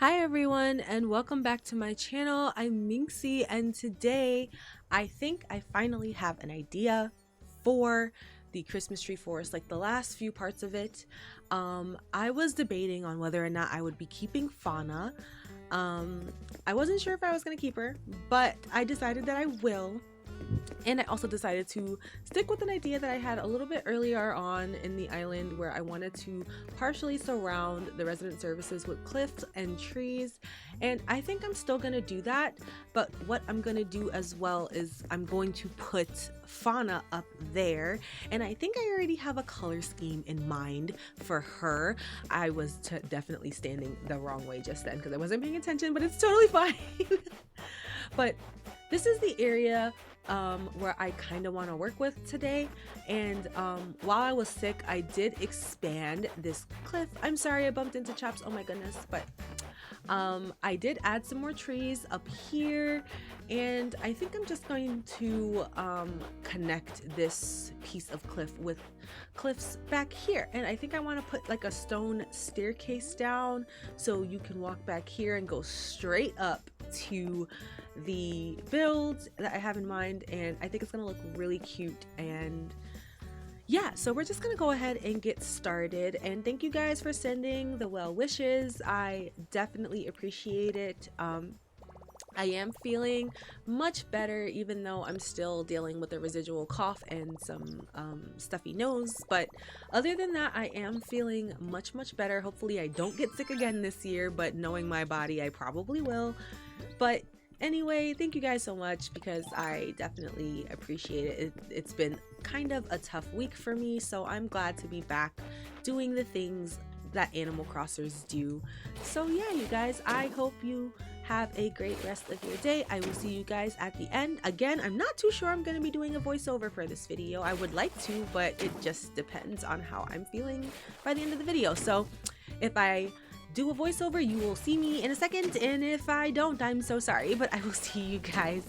Hi everyone and welcome back to my channel. I'm Minxie and today I think I finally have an idea for the Christmas tree forest, like the last few parts of it. I was debating on whether or not I would be keeping Fauna. I wasn't sure if I was going to keep her, but I decided that I will. And I also decided to stick with an idea that I had a little bit earlier on in the island, where I wanted to partially surround the resident services with cliffs and trees. And I think I'm still going to do that, but what I'm going to do as well is I'm going to put Fauna up there, and I think I already have a color scheme in mind for her. I was definitely standing the wrong way just then because I wasn't paying attention, but it's totally fine. But this is the area where I kind of want to work with today. And while I was sick, I did expand this cliff. I'm sorry I bumped into Chops, oh my goodness. But I did add some more trees up here, and I think I'm just going to connect this piece of cliff with cliffs back here. And I think I want to put like a stone staircase down so you can walk back here and go straight up to the build that I have in mind. And I think it's gonna look really cute. And yeah, so we're just gonna go ahead and get started. And thank you guys for sending the well wishes. I definitely appreciate it. I am feeling much better, even though I'm still dealing with a residual cough and some stuffy nose. But other than that, I am feeling much better. Hopefully I don't get sick again this year, but knowing my body, I probably will. But anyway, thank you guys so much, because I definitely appreciate it. It's been kind of a tough week for me, so I'm glad to be back doing the things that Animal Crossers do. So yeah, you guys, I hope you have a great rest of your day. I will see you guys at the end. Again, I'm not too sure I'm going to be doing a voiceover for this video. I would like to, but it just depends on how I'm feeling by the end of the video. So if I do a voiceover, you will see me in a second, and if I don't, I'm so sorry, but I will see you guys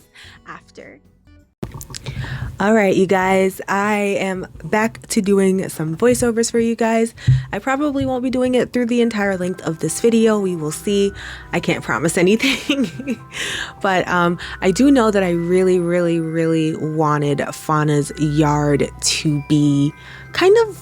after. All right, you guys, I am back to doing some voiceovers for you guys. I probably won't be doing it through the entire length of this video. We will see. I can't promise anything. But I do know that I really wanted Fauna's yard to be kind of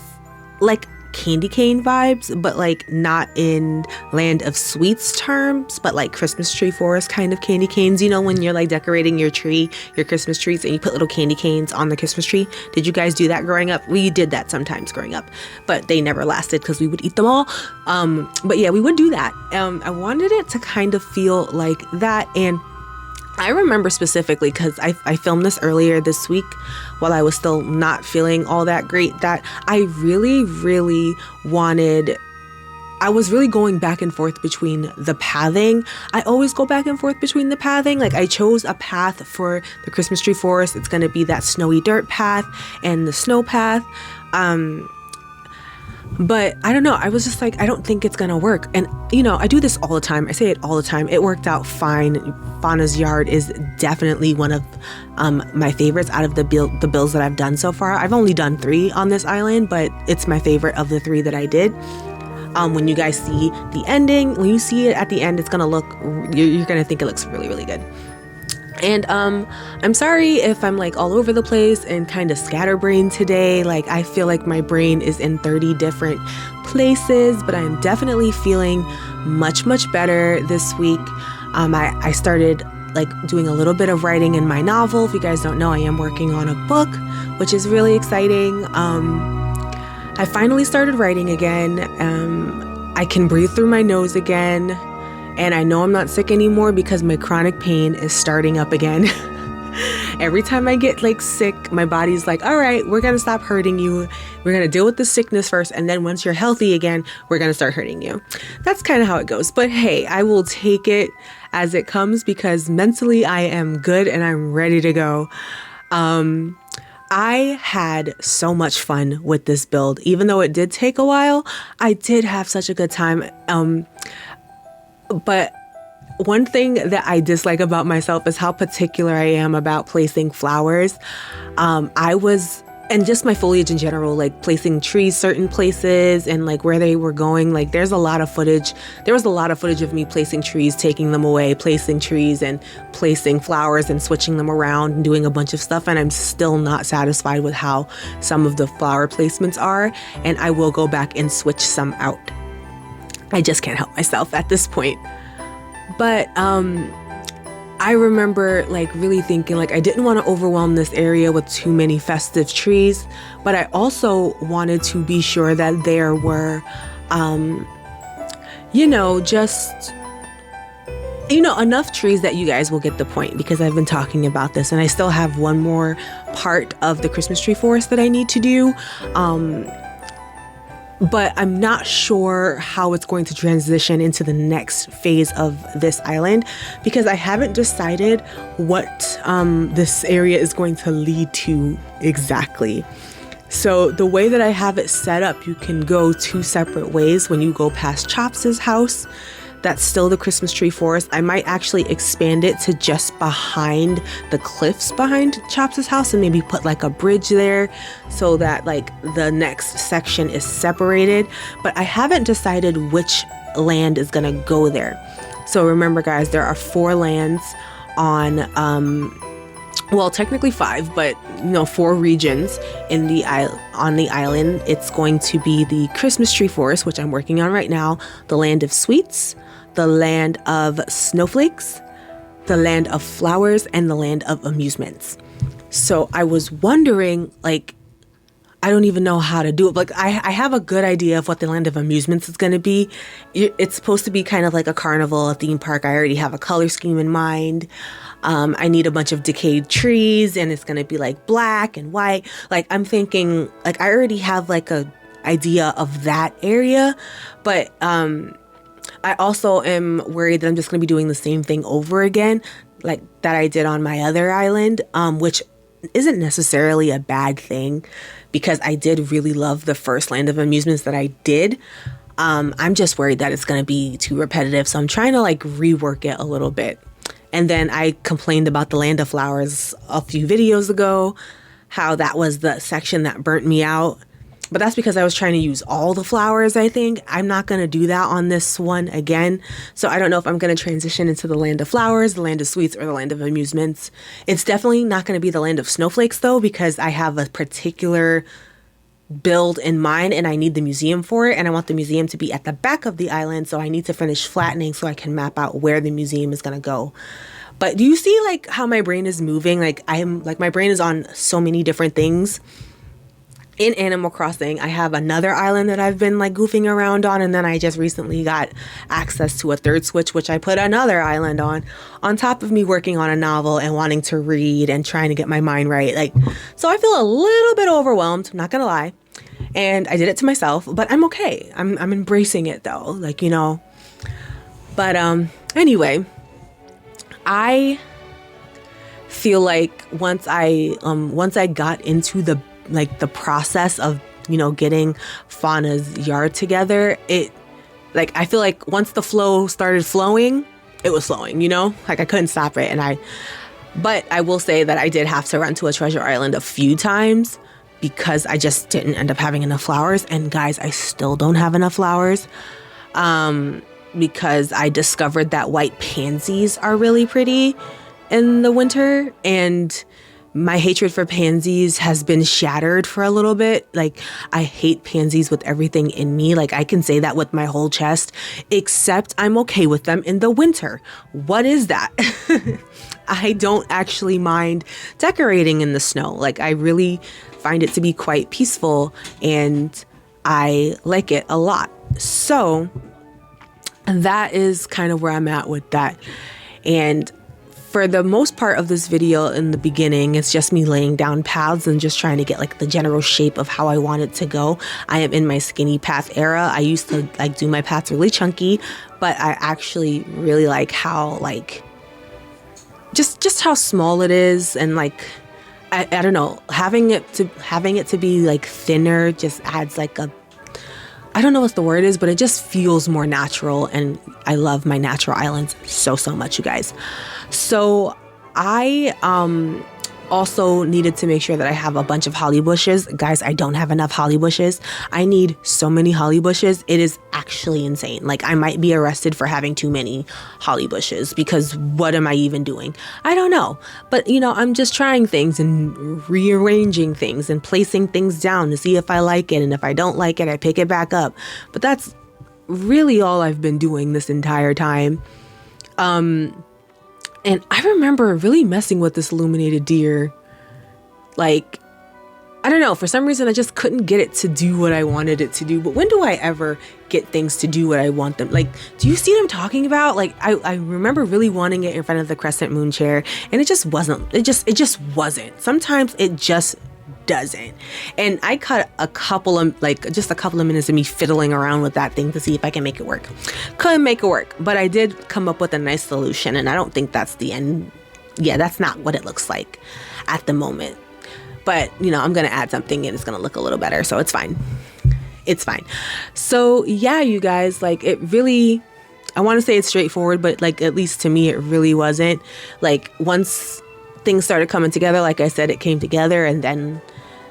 like candy cane vibes, but like not in Land of Sweets terms, but like Christmas tree forest kind of candy canes. You know, when you're like decorating your tree, your Christmas trees, and you put little candy canes on the Christmas tree. Did you guys do that growing up? We did that sometimes growing up, but they never lasted because we would eat them all. But yeah, we would do that. I wanted it to kind of feel like that. And I remember specifically, because I filmed this earlier this week while I was still not feeling all that great, that I really wanted, I was really going back and forth between the pathing. I always go back and forth between the pathing. Like, I chose a path for the Christmas tree forest. It's going to be that snowy dirt path and the snow path. But I don't know, I was just like, I don't think it's gonna work. And you know, I do this all the time. I say it all the time. It worked out fine. Fauna's yard is definitely one of my favorites out of the builds that I've done so far. I've only done 3 on this island, but it's my favorite of the 3 that I did. When you guys see the ending, when you see it at the end, it's gonna look, you're gonna think it looks really good. And I'm sorry if I'm like all over the place and kind of scatterbrained today. Like, I feel like my brain is in 30 different places, but I'm definitely feeling much better this week. I started like doing a little bit of writing in my novel. If you guys don't know, I am working on a book, which is really exciting. I finally started writing again. I can breathe through my nose again. And I know I'm not sick anymore because my chronic pain is starting up again. Every time I get like sick, my body's like, all right, we're going to stop hurting you. We're going to deal with the sickness first. And then once you're healthy again, we're going to start hurting you. That's kind of how it goes. But hey, I will take it as it comes, because mentally I am good and I'm ready to go. I had so much fun with this build. Even though it did take a while, I did have such a good time. But one thing that I dislike about myself is how particular I am about placing flowers. I was and just my foliage in general, like placing trees certain places and like where they were going. Like there's a lot of footage. There was a lot of footage of me placing trees, taking them away, placing trees and placing flowers and switching them around and doing a bunch of stuff. And I'm still not satisfied with how some of the flower placements are. And I will go back and switch some out. I just can't help myself at this point. But I remember like really thinking like I didn't want to overwhelm this area with too many festive trees, but I also wanted to be sure that there were, just, enough trees that you guys will get the point, because I've been talking about this and I still have one more part of the Christmas tree forest that I need to do. But I'm not sure how it's going to transition into the next phase of this island, because I haven't decided what this area is going to lead to exactly. So the way that I have it set up, you can go two separate ways when you go past Chops' house. That's still the Christmas tree forest. I might actually expand it to just behind the cliffs behind Chops' house and maybe put like a bridge there so that like the next section is separated. But I haven't decided which land is gonna go there. So remember guys, there are 4 lands on, well, technically 5, but 4 regions in the on the island. It's going to be the Christmas tree forest, which I'm working on right now, the land of sweets, the land of snowflakes, the land of flowers, and the land of amusements. So I was wondering, like, I don't even know how to do it. Like, I have a good idea of what the land of amusements is going to be. It's supposed to be kind of like a carnival, a theme park. I already have a color scheme in mind. I need a bunch of decayed trees, and it's going to be like black and white. Like, I'm thinking, like, I already have like a idea of that area, but I also am worried that I'm just going to be doing the same thing over again, like that I did on my other island, which isn't necessarily a bad thing, because I did really love the first land of amusements that I did. I'm just worried that it's going to be too repetitive, so I'm trying to like rework it a little bit. And then I complained about the land of flowers a few videos ago, how that was the section that burnt me out. But that's because I was trying to use all the flowers, I think. I'm not going to do that on this one again. So I don't know if I'm going to transition into the land of flowers, the land of sweets, or the land of amusements. It's definitely not going to be the land of snowflakes, though, because I have a particular build in mind and I need the museum for it. And I want the museum to be at the back of the island. So I need to finish flattening so I can map out where the museum is going to go. But do you see like how my brain is moving? Like my brain is on so many different things. In Animal Crossing, I have another island that I've been like goofing around on, and then I just recently got access to a third Switch, which I put another island on top of me working on a novel and wanting to read and trying to get my mind right. Like, so I feel a little bit overwhelmed, I'm not gonna lie. And I did it to myself, but I'm okay. I'm embracing it though, like, But anyway, I feel like once I got into the process of, getting Fauna's yard together, I feel like once the flow started flowing, it was flowing, like I couldn't stop it. But I will say that I did have to run to a treasure island a few times because I just didn't end up having enough flowers. And guys, I still don't have enough flowers because I discovered that white pansies are really pretty in the winter, and my hatred for pansies has been shattered for a little bit. Like, I hate pansies with everything in me. Like, I can say that with my whole chest, except I'm okay with them in the winter. What is that? I don't actually mind decorating in the snow. Like, I really find it to be quite peaceful and I like it a lot. So that is kind of where I'm at with that. And for the most part of this video in the beginning, it's just me laying down paths and just trying to get like the general shape of how I want it to go. I am in my skinny path era. I used to like do my paths really chunky, but I actually really like how like just how small it is, and like I don't know, having it to be like thinner just adds like a, I don't know what the word is, but it just feels more natural, and I love my natural islands so much, you guys. So I also needed to make sure that I have a bunch of holly bushes. Guys, I don't have enough holly bushes. I need so many holly bushes. It is actually insane. Like, I might be arrested for having too many holly bushes, because what am I even doing? I don't know. But, you know, I'm just trying things and rearranging things and placing things down to see if I like it. And if I don't like it, I pick it back up. But that's really all I've been doing this entire time. And I remember really messing with this illuminated deer. Like, I don't know, for some reason I just couldn't get it to do what I wanted it to do. But when do I ever get things to do what I want them? Like, do you see what I'm talking about? Like, I remember really wanting it in front of the crescent moon chair, and it just wasn't. It just wasn't. Sometimes it just doesn't. And I cut a couple of minutes of me fiddling around with that thing to see if I can make it work. Couldn't make it work, but I did come up with a nice solution, and I don't think that's the end. Yeah, that's not what it looks like at the moment. But, you know, I'm going to add something and it's going to look a little better, so it's fine. It's fine. So, yeah, you guys, like, it really, I want to say it's straightforward, but, like, at least to me, it really wasn't. Like, once things started coming together, like I said, it came together, and then,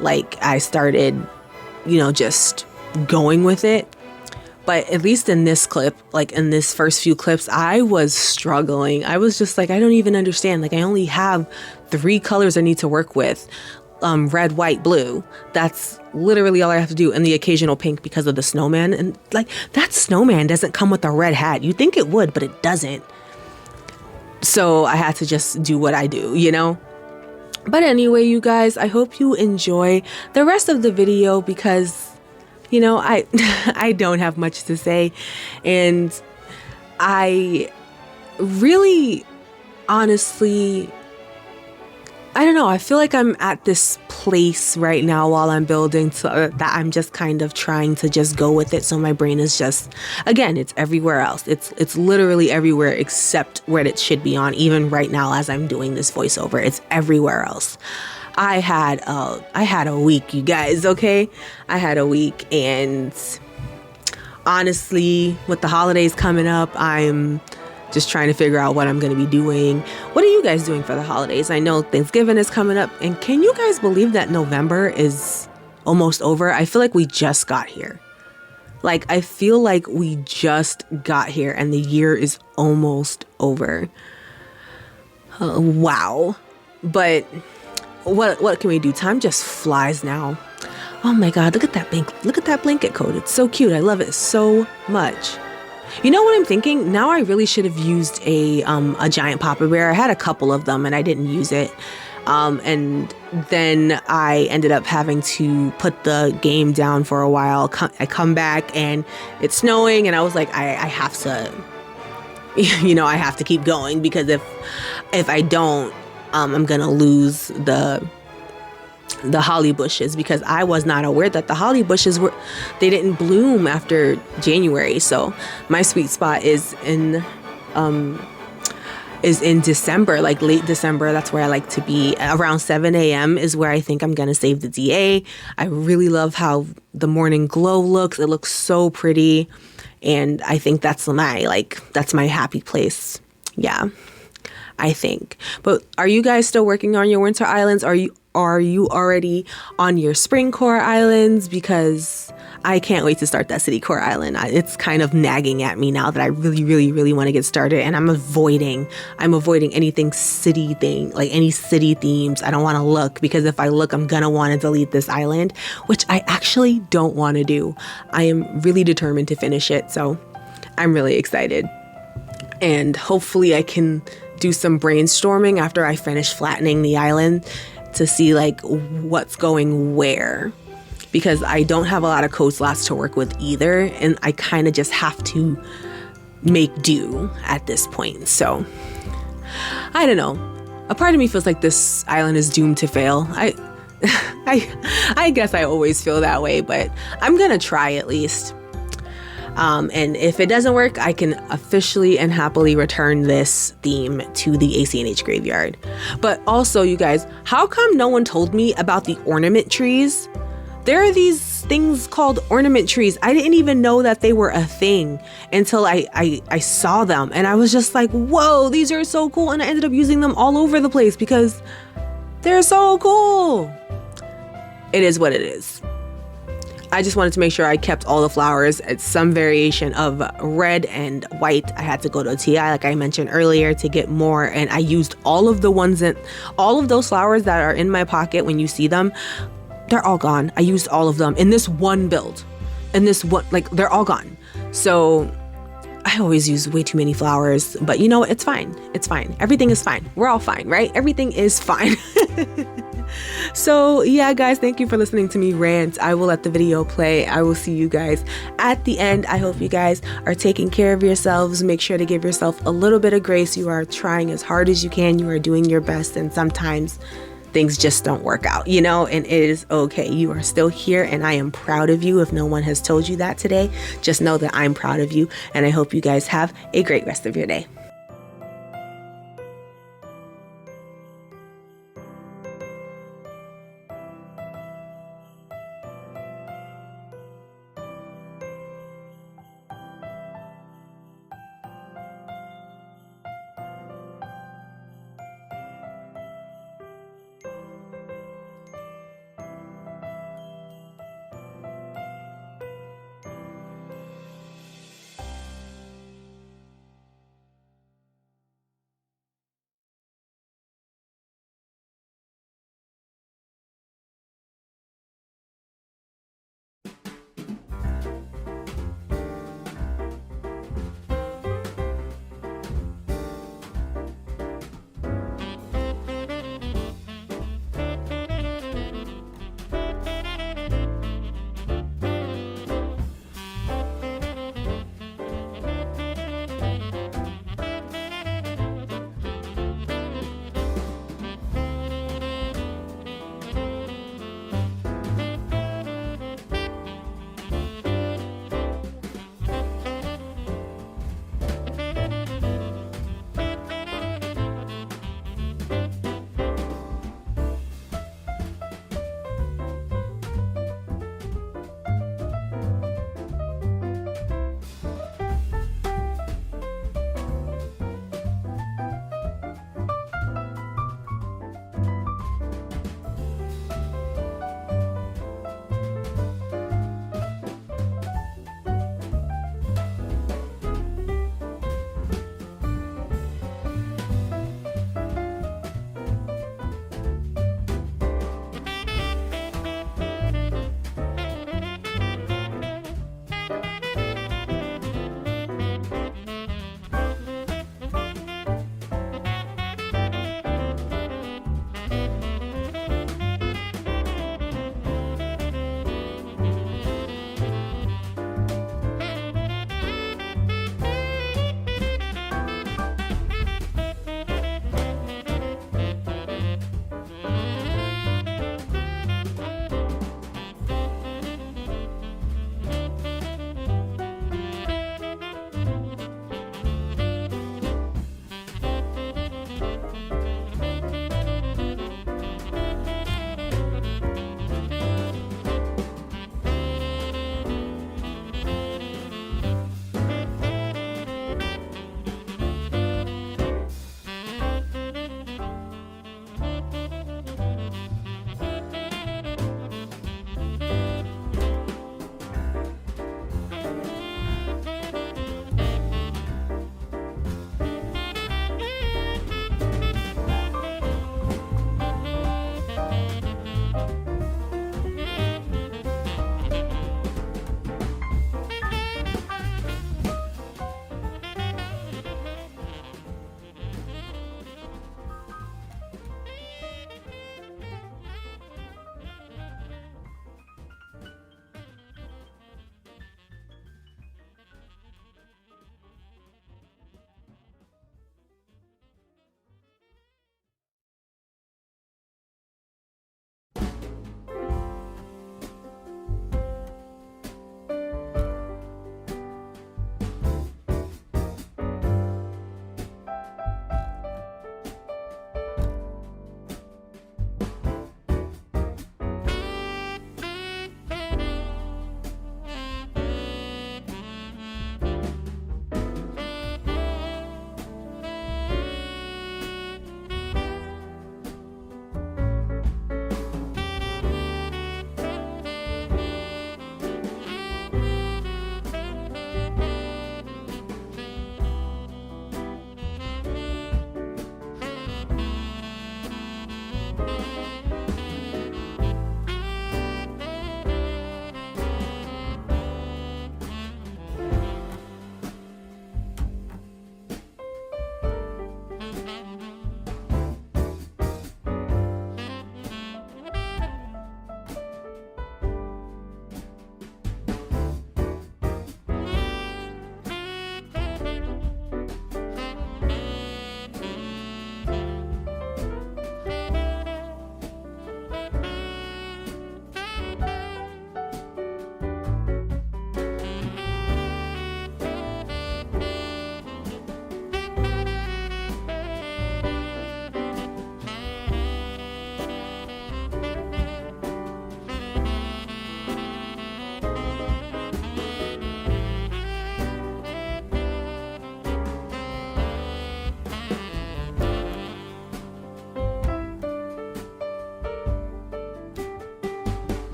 like, I started, you know, just going with it. But at least in this clip, like in this first few clips, I was struggling. I was just like, I don't even understand. Like, I only have 3 colors I need to work with. Red, white, blue. That's literally all I have to do, and the occasional pink because of the snowman. And like, that snowman doesn't come with a red hat. You think it would, but it doesn't. So I had to just do what I do, you know? But anyway, you guys, I hope you enjoy the rest of the video, because, you know, I don't have much to say. And I really, honestly, I don't know. I feel like I'm at this place right now while I'm building, so that I'm just kind of trying to just go with it. So my brain is just, again, it's everywhere else. It's literally everywhere except where it should be on. Even right now, as I'm doing this voiceover, it's everywhere else. I had a week, you guys. Okay, I had a week, and honestly, with the holidays coming up, I'm just trying to figure out what I'm going to be doing. What are you guys doing for the holidays? I know Thanksgiving is coming up, and can you guys believe that November is almost over? I feel like we just got here. Like, I feel like we just got here and the year is almost over. Wow. But what can we do? Time just flies now. Oh my God, look at that blanket coat. It's so cute. I love it so much. You know what I'm thinking? Now I really should have used a giant Papa Bear. I had a couple of them and I didn't use it. And then I ended up having to put the game down for a while. I come back and it's snowing, and I was like, I have to, you know, I have to keep going, because if I don't, I'm gonna lose the holly bushes, because I was not aware that the holly bushes they didn't bloom after January. So my sweet spot is in December, like late December. That's where I like to be. Around 7 a.m. is where I think I'm gonna save the DA. I really love how the morning glow looks. It looks so pretty, and I think that's my happy place. Yeah, I think. But are you guys still working on your winter islands? Are you already on your spring core islands? Because I can't wait to start that city core island. It's kind of nagging at me now that I really, really, really want to get started, and I'm avoiding anything city thing, like any city themes. I don't want to look, because if I look, I'm gonna want to delete this island, which I actually don't want to do. I am really determined to finish it, so I'm really excited. And hopefully I can do some brainstorming after I finish flattening the island to see like what's going where, because I don't have a lot of code slots to work with either, and I kind of just have to make do at this point. So I don't know, a part of me feels like this island is doomed to fail. I guess I always feel that way, but I'm gonna try at least. And if it doesn't work, I can officially and happily return this theme to the ACNH graveyard. But also, you guys, how come no one told me about the ornament trees? There are these things called ornament trees. I didn't even know that they were a thing until I saw them, and I was just like, whoa, these are so cool. And I ended up using them all over the place because They're so cool. It is what it is. I just wanted to make sure I kept all the flowers at some variation of red and white. I had to go to a TI, like I mentioned earlier, to get more, and I used all of the ones that, all of those flowers that are in my pocket when you see them, they're all gone. I used all of them in this one build. In this one, like, they're all gone. So I always use way too many flowers, but you know what? It's fine. It's fine. Everything is fine. We're all fine, right? Everything is fine. So yeah, guys, thank you for listening to me rant. I will let the video play. I will see you guys at the end. I hope you guys are taking care of yourselves. Make sure to give yourself a little bit of grace. You are trying as hard as you can. You are doing your best, and sometimes things just don't work out, you know, and it is okay. You are still here, and I am proud of you. If no one has told you that today, just know that I'm proud of you, and I hope you guys have a great rest of your day.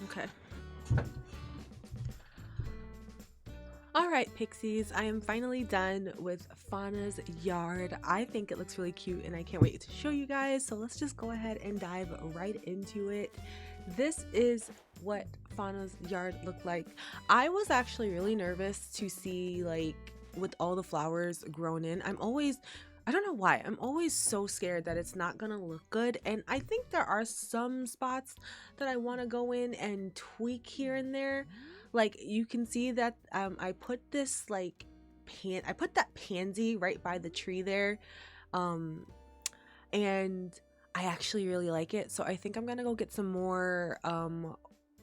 Okay. Alright, Pixies, I am finally done with Fauna's yard. I think it looks really cute and I can't wait to show you guys. So let's just go ahead and dive right into it. This is what Fauna's yard looked like. I was actually really nervous to see, like, with all the flowers grown in. I don't know why, I'm always so scared that it's not gonna look good. And I think there are some spots that I want to go in and tweak here and there. Like, you can see that I put this like I put that pansy right by the tree there, and I actually really like it, so I think I'm gonna go get some more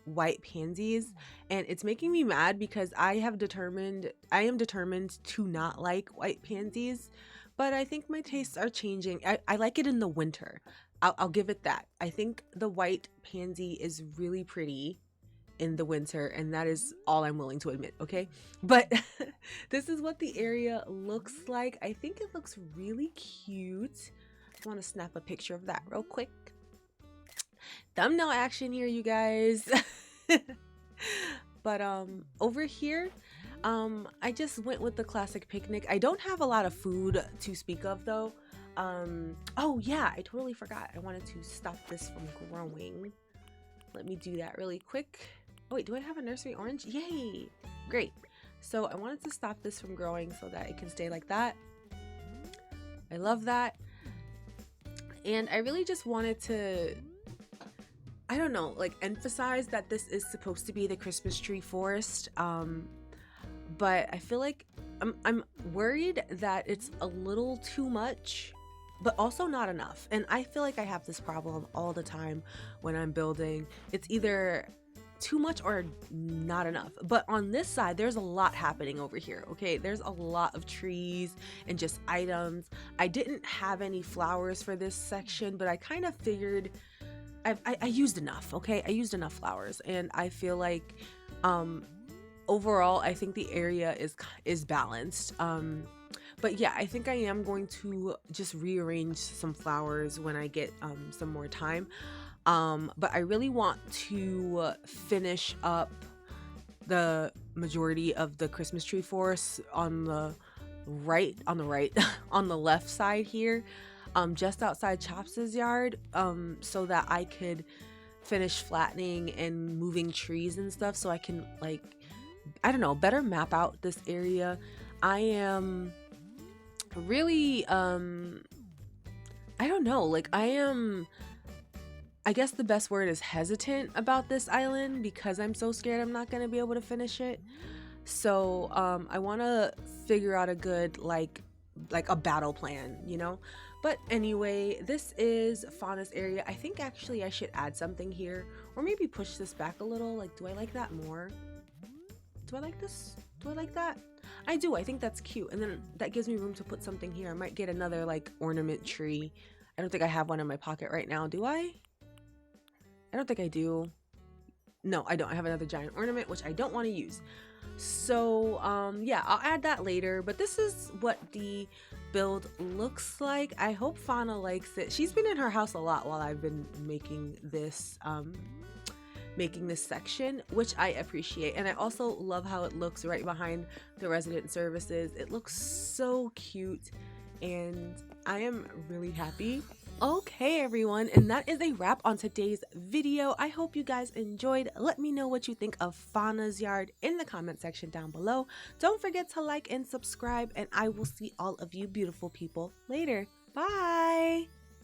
white pansies. And it's making me mad because I am determined to not like white pansies, but I think my tastes are changing. I like it in the winter. I'll give it that. I think the white pansy is really pretty in the winter, and that is all I'm willing to admit, okay? But this is what the area looks like. I think it looks really cute. I want to snap a picture of that real quick. Thumbnail action here, you guys. But over here, I just went with the classic picnic. I don't have a lot of food to speak of though. Oh yeah, I totally forgot. I wanted to stop this from growing. Let me do that really quick. Oh wait, do I have a nursery orange? Yay! Great. So I wanted to stop this from growing so that it can stay like that. I love that. And I really just wanted to, I don't know, like emphasize that this is supposed to be the Christmas tree forest. But I feel like I'm worried that it's a little too much, but also not enough. And I feel like I have this problem all the time when I'm building. It's either too much or not enough. But on this side, there's a lot happening over here, okay? There's a lot of trees and just items. I didn't have any flowers for this section, but I kind of figured I used enough, okay? I used enough flowers, and I feel like overall, I think the area is balanced. But yeah, I think I am going to just rearrange some flowers when I get some more time. But I really want to finish up the majority of the Christmas tree forest on the on the left side here, just outside Chops's yard, so that I could finish flattening and moving trees and stuff, so I can, like, I don't know, better map out this area. I am really, I don't know, like, I guess the best word is hesitant about this island because I'm so scared I'm not going to be able to finish it. So I want to figure out a good like a battle plan, you know? But anyway, this is Fauna's area. I think actually I should add something here, or maybe push this back a little. Like, do I like that more? Do I like this? Do I like that? I do. I think that's cute. And then that gives me room to put something here. I might get another like ornament tree. I don't think I have one in my pocket right now. Do I? I don't think I do. No, I don't. I have another giant ornament, which I don't want to use. So yeah, I'll add that later. But this is what the build looks like. I hope Fauna likes it. She's been in her house a lot while I've been making this section, which I appreciate. And I also love how it looks right behind the resident services. It looks so cute, and I am really happy. Okay everyone, and that is a wrap on today's video. I hope you guys enjoyed. Let me know what you think of Fauna's yard in the comment section down below. Don't forget to like and subscribe, and I will see all of you beautiful people later. Bye!